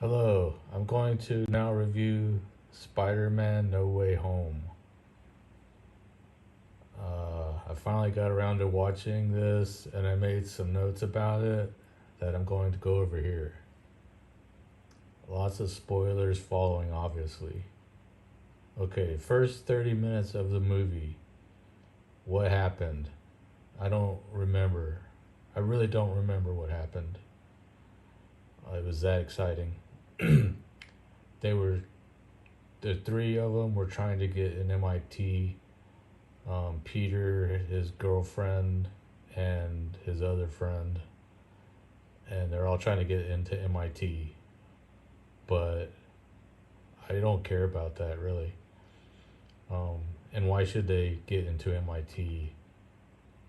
Hello, I'm going to now review Spider-Man No Way Home. I finally got around to watching this and I made some notes about it that I'm going to go over here. Lots of spoilers following, obviously. Okay, first 30 minutes of the movie. What happened? I don't remember. I really don't remember what happened. It was that exciting. they were the three of them were trying to get an MIT. Peter, his girlfriend, and his other friend, and they're all trying to get into MIT. But I don't care about that really. Um, and why should they get into MIT?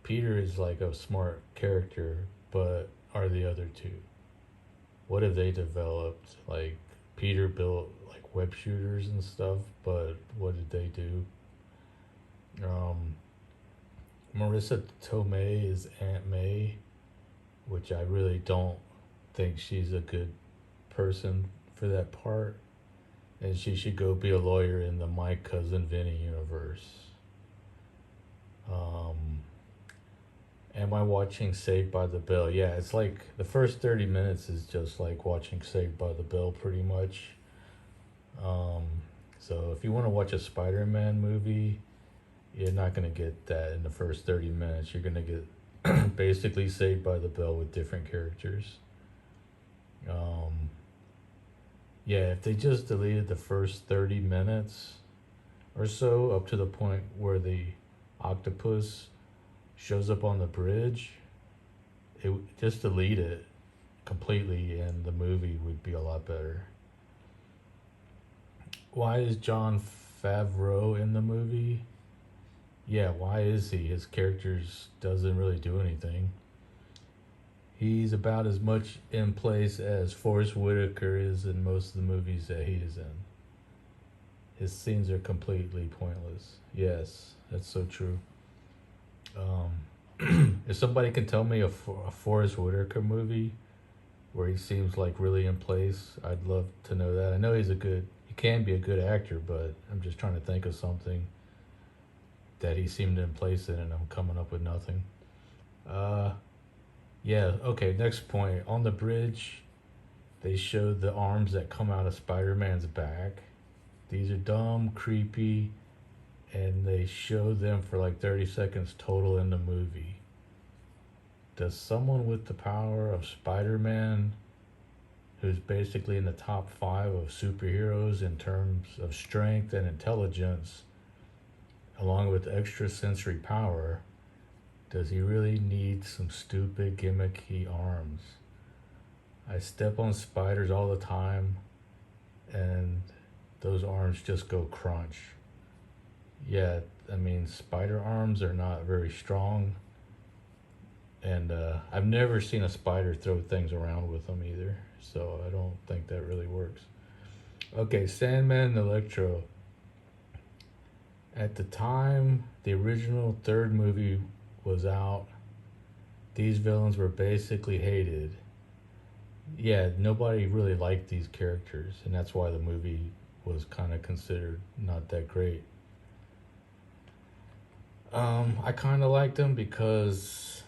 Peter is like a smart character, but are the other two? What have they developed? Like Peter built like web shooters and stuff, but what did they do? Um, Marissa Tomei is Aunt May, which I really don't think she's a good person for that part. And she should go be a lawyer in the My Cousin Vinny universe. Um, am I watching Saved by the Bell? Yeah, it's like the first 30 minutes is just like watching Saved by the Bell pretty much. Um, so if you want to watch a Spider Man movie, you're not going to get that in the first 30 minutes. You're going to get basically Saved by the Bell with different characters. Um, yeah, if they just deleted the first 30 minutes or so up to the point where the octopus shows up on the bridge, just delete it completely and the movie would be a lot better. Why is John Favreau in the movie? Yeah, why is he? His characters doesn't really do anything. He's about as much in place as Forrest Whitaker is in most of the movies that he is in. His scenes are completely pointless. Yes, that's so true. If somebody can tell me a Forrest Whitaker movie where he seems like really in place, I'd love to know that. I know he can be a good actor, but I'm just trying to think of something that he seemed in place in, and I'm coming up with nothing. Uh, yeah, okay, next point. On the bridge, they showed the arms that come out of Spider Man's back. These are dumb, creepy, and they show them for like 30 seconds total in the movie. Does someone with the power of Spider Man, who's basically in the top five of superheroes in terms of strength and intelligence, along with extrasensory power, does he really need some stupid gimmicky arms? I step on spiders all the time, and those arms just go crunch. Yeah, I mean, spider arms are not very strong, and I've never seen a spider throw things around with them either, so I don't think that really works. Okay, Sandman Electro. At the time the original third movie was out, these villains were basically hated. Yeah, nobody really liked these characters, and that's why the movie was kind of considered not that great. I kind of liked them because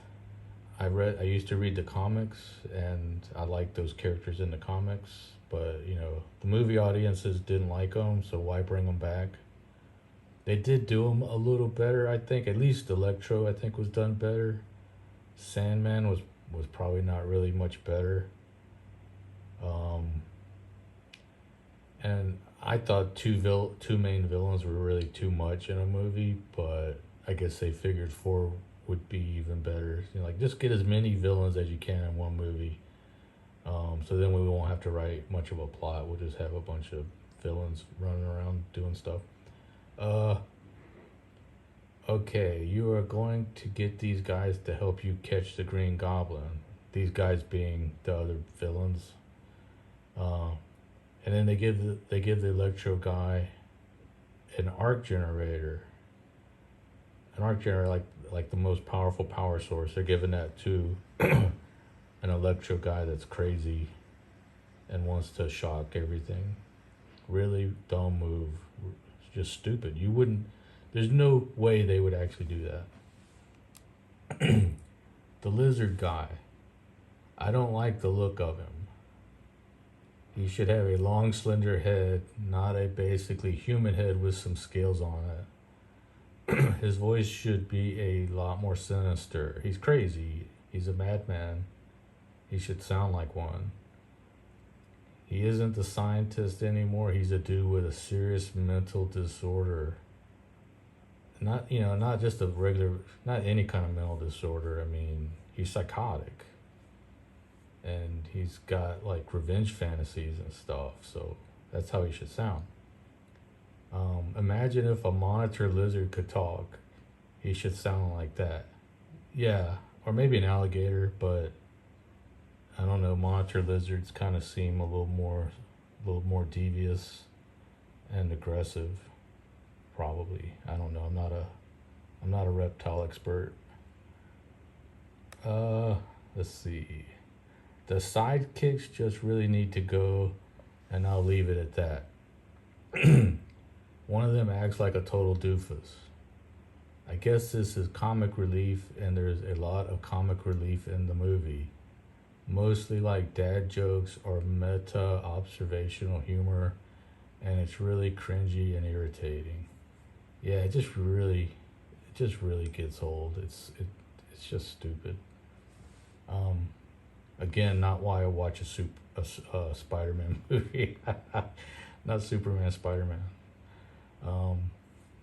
I used to read the comics, and I liked those characters in the comics. But the movie audiences didn't like them, so why bring them back? They did do them a little better, I think. At least Electro, I think, was done better. Sandman was probably not really much better. Um, and I thought two main villains were really too much in a movie, but I guess they figured four would be even better. Like just get as many villains as you can in one movie. So then we won't have to write much of a plot. We'll just have a bunch of villains running around doing stuff. Uh, okay, you are going to get these guys to help you catch the Green Goblin. These guys being the other villains. Uh, and then they give the Electro guy an arc generator. An arc generator, like the most powerful power source. They're giving that to an Electro guy that's crazy. and wants to shock everything. Really dumb move. It's just stupid. You wouldn't. There's no way they would actually do that. The lizard guy. I don't like the look of him. He should have a long, slender head, not a basically human head with some scales on it. His voice should be a lot more sinister. He's crazy. He's a madman. He should sound like one. He isn't the scientist anymore. He's a dude with a serious mental disorder. Not just a regular, not any kind of mental disorder. I mean, he's psychotic. And he's got like revenge fantasies and stuff. So that's how he should sound. Imagine if a monitor lizard could talk. He should sound like that. Yeah, or maybe an alligator, but I don't know. Monitor lizards kind of seem a little more devious and aggressive. Probably. I don't know. I'm not a reptile expert. Let's see. The sidekicks just really need to go, and I'll leave it at that. One of them acts like a total doofus. I guess this is comic relief, and there's a lot of comic relief in the movie. Mostly like dad jokes or meta observational humor, and it's really cringy and irritating. Yeah, it just really gets old. It's just stupid. Again, not why I watch a Spider-Man movie, not Superman, Spider-Man.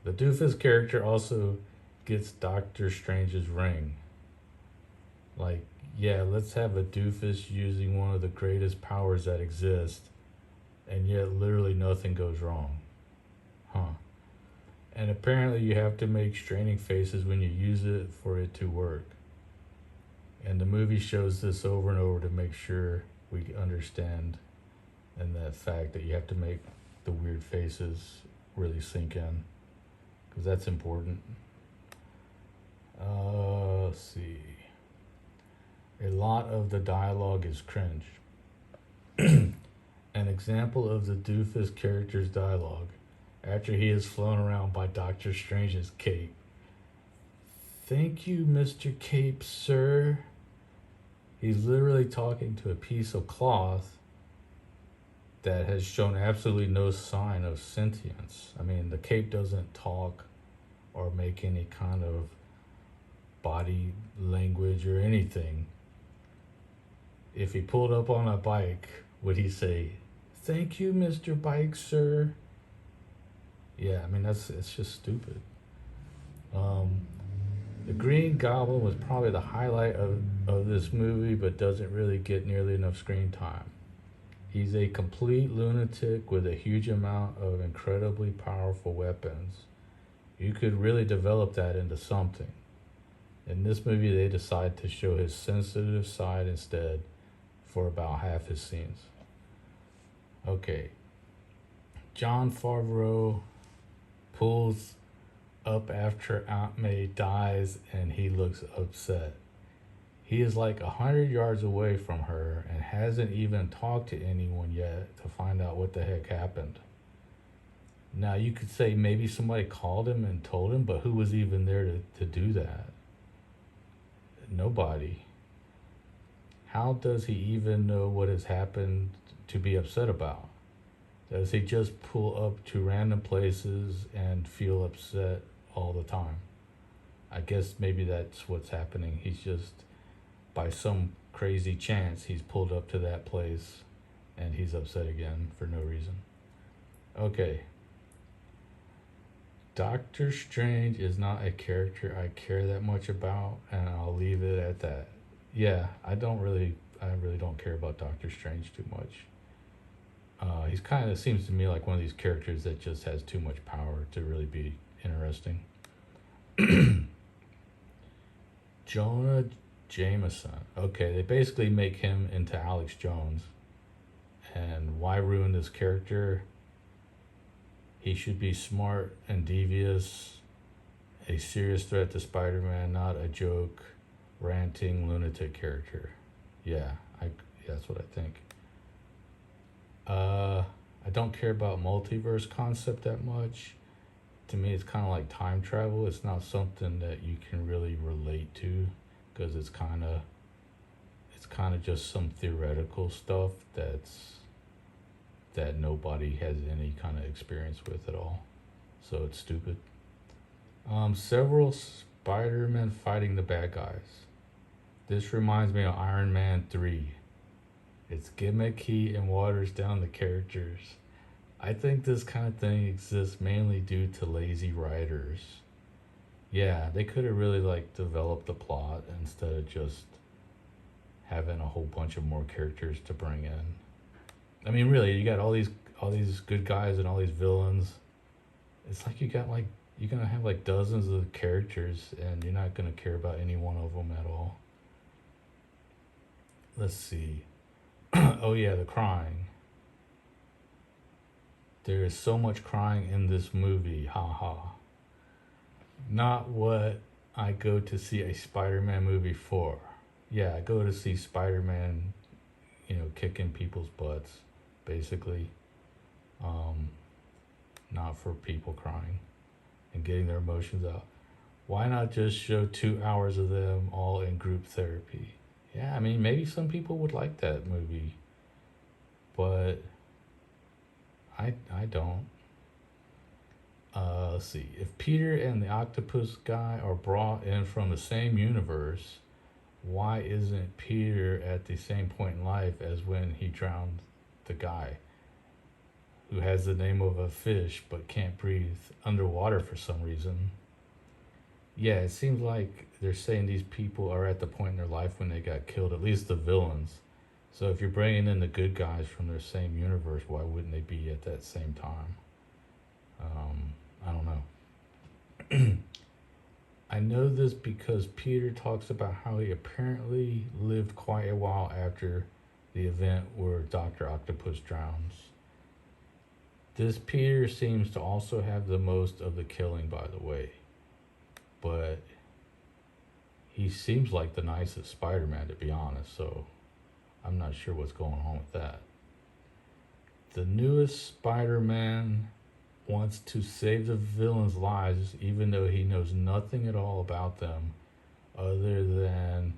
The doofus character also gets Doctor Strange's ring. Like, yeah, let's have a doofus using one of the greatest powers that exist, and yet literally nothing goes wrong. Huh. And apparently you have to make straining faces when you use it for it to work. And the movie shows this over and over to make sure we understand, and that fact that you have to make the weird faces really sink in, because that's important. Let's see. A lot of the dialogue is cringe. An example of the doofus character's dialogue, after he is flown around by Doctor Strange's cape. Thank you, Mr. Cape, sir. He's literally talking to a piece of cloth that has shown absolutely no sign of sentience. I mean, the cape doesn't talk or make any kind of body language or anything. If he pulled up on a bike, would he say, "Thank you, Mr. Bike, sir"? Yeah, I mean, it's just stupid. The Green Goblin was probably the highlight of this movie, but doesn't really get nearly enough screen time. He's a complete lunatic with a huge amount of incredibly powerful weapons. You could really develop that into something. In this movie, they decide to show his sensitive side instead for about half his scenes. Okay. Jon Favreau pulls up after Aunt May dies, and he looks upset. He is like 100 yards away from her and hasn't even talked to anyone yet to find out what the heck happened. Now, you could say maybe somebody called him and told him, but who was even there to do that? Nobody. How does he even know what has happened to be upset about? Does he just pull up to random places and feel upset all the time? I guess maybe that's what's happening. He's just, by some crazy chance, he's pulled up to that place and he's upset again for no reason. Okay. Doctor Strange is not a character I care that much about, and I'll leave it at that. Yeah, I really don't care about Doctor Strange too much. He's kind of seems to me like one of these characters that just has too much power to really be interesting. Jonah Jameson. Okay, they basically make him into Alex Jones. And why ruin this character? He should be smart and devious, a serious threat to Spider-Man, not a joke, ranting lunatic character. Yeah, that's what I think. Uh, I don't care about multiverse concept that much. To me, it's kind of like time travel. It's not something that you can really relate to because it's kind of just some theoretical stuff that nobody has any kind of experience with at all. So it's stupid. Several Spider-Man fighting the bad guys. This reminds me of Iron Man 3. It's gimmicky and waters down the characters. I think this kind of thing exists mainly due to lazy writers. Yeah, they could have really like developed the plot instead of just having a whole bunch of more characters to bring in. I mean, really, you got all these good guys and all these villains. It's like you're gonna have like dozens of characters, and you're not gonna care about any one of them at all. Let's see. Oh yeah, the crying. There is so much crying in this movie. Ha ha. Not what I go to see a Spider-Man movie for. Yeah, I go to see Spider-Man, kicking people's butts, basically. Um, Not for people crying and getting their emotions out. Why not just show 2 hours of them all in group therapy? Yeah, I mean, maybe some people would like that movie, but I don't. Let's see. If Peter and the octopus guy are brought in from the same universe, why isn't Peter at the same point in life as when he drowned the guy who has the name of a fish but can't breathe underwater for some reason? Yeah, it seems like they're saying these people are at the point in their life when they got killed, at least the villains. So if you're bringing in the good guys from their same universe, why wouldn't they be at that same time? I don't know. I know this because Peter talks about how he apparently lived quite a while after the event where Dr. Octopus drowns. This Peter seems to also have the most of the killing, by the way, but he seems like the nicest Spider Man, to be honest, so I'm not sure what's going on with that. The newest Spider Man wants to save the villains' lives even though he knows nothing at all about them other than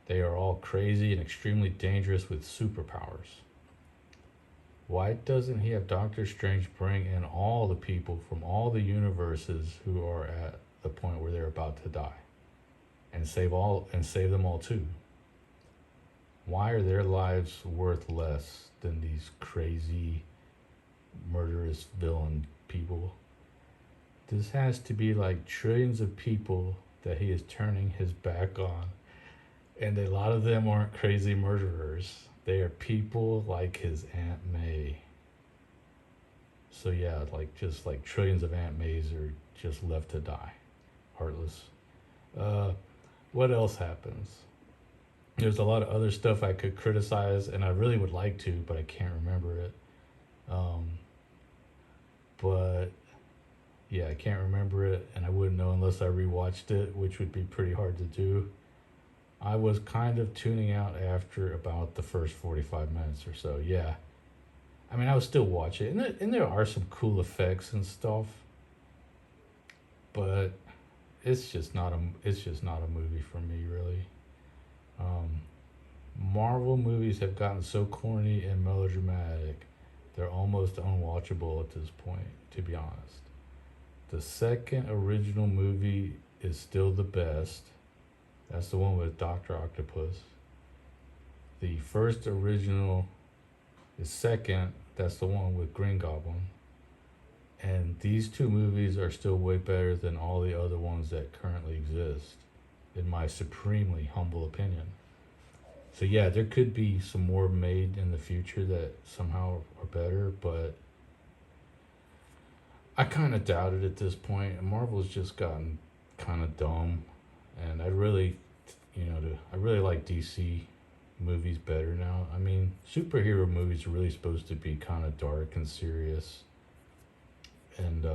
they are all crazy and extremely dangerous with superpowers. Why doesn't he have Doctor Strange bring in all the people from all the universes who are at the point where they're about to die and save them all too? Why are their lives worth less than these crazy murderous villain people? This has to be like trillions of people that he is turning his back on. And a lot of them aren't crazy murderers. They are people like his Aunt May. So yeah, just like trillions of Aunt Mays are just left to die. Heartless. Uh, what else happens? There's a lot of other stuff I could criticize, and I really would like to, but I can't remember it. Um, but yeah, I can't remember it, and I wouldn't know unless I rewatched it, which would be pretty hard to do. I was kind of tuning out after about the first 45 minutes or so. Yeah, I mean, I would still watch it, and there are some cool effects and stuff, but it's just not a movie for me, really. Um, Marvel movies have gotten so corny and melodramatic, they're almost unwatchable at this point, to be honest. The second original movie is still the best. That's the one with Dr. Octopus. The first original is second. That's the one with Green Goblin. And these two movies are still way better than all the other ones that currently exist, in my supremely humble opinion. So yeah, there could be some more made in the future that somehow are better, but I kind of doubt it at this point. Marvel's just gotten kind of dumb, and I really like DC movies better now. I mean, superhero movies are really supposed to be kind of dark and serious, and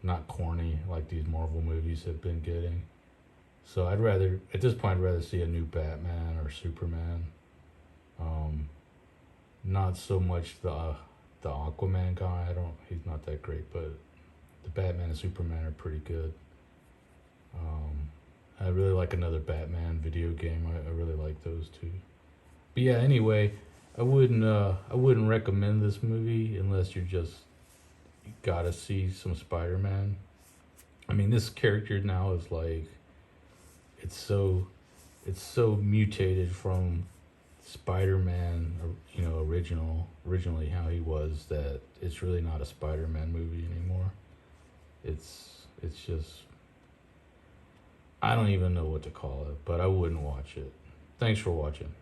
not corny like these Marvel movies have been getting. So at this point, I'd rather see a new Batman or Superman. Um, Not so much the Aquaman guy. He's not that great, but the Batman and Superman are pretty good. I really like another Batman video game. I really like those two. But yeah, anyway, I wouldn't recommend this movie unless you gotta see some Spider-Man. I mean, this character now is like it's so it's so mutated from Spider-Man, originally how he was, that it's really not a Spider-Man movie anymore. It's just, I don't even know what to call it, but I wouldn't watch it. Thanks for watching.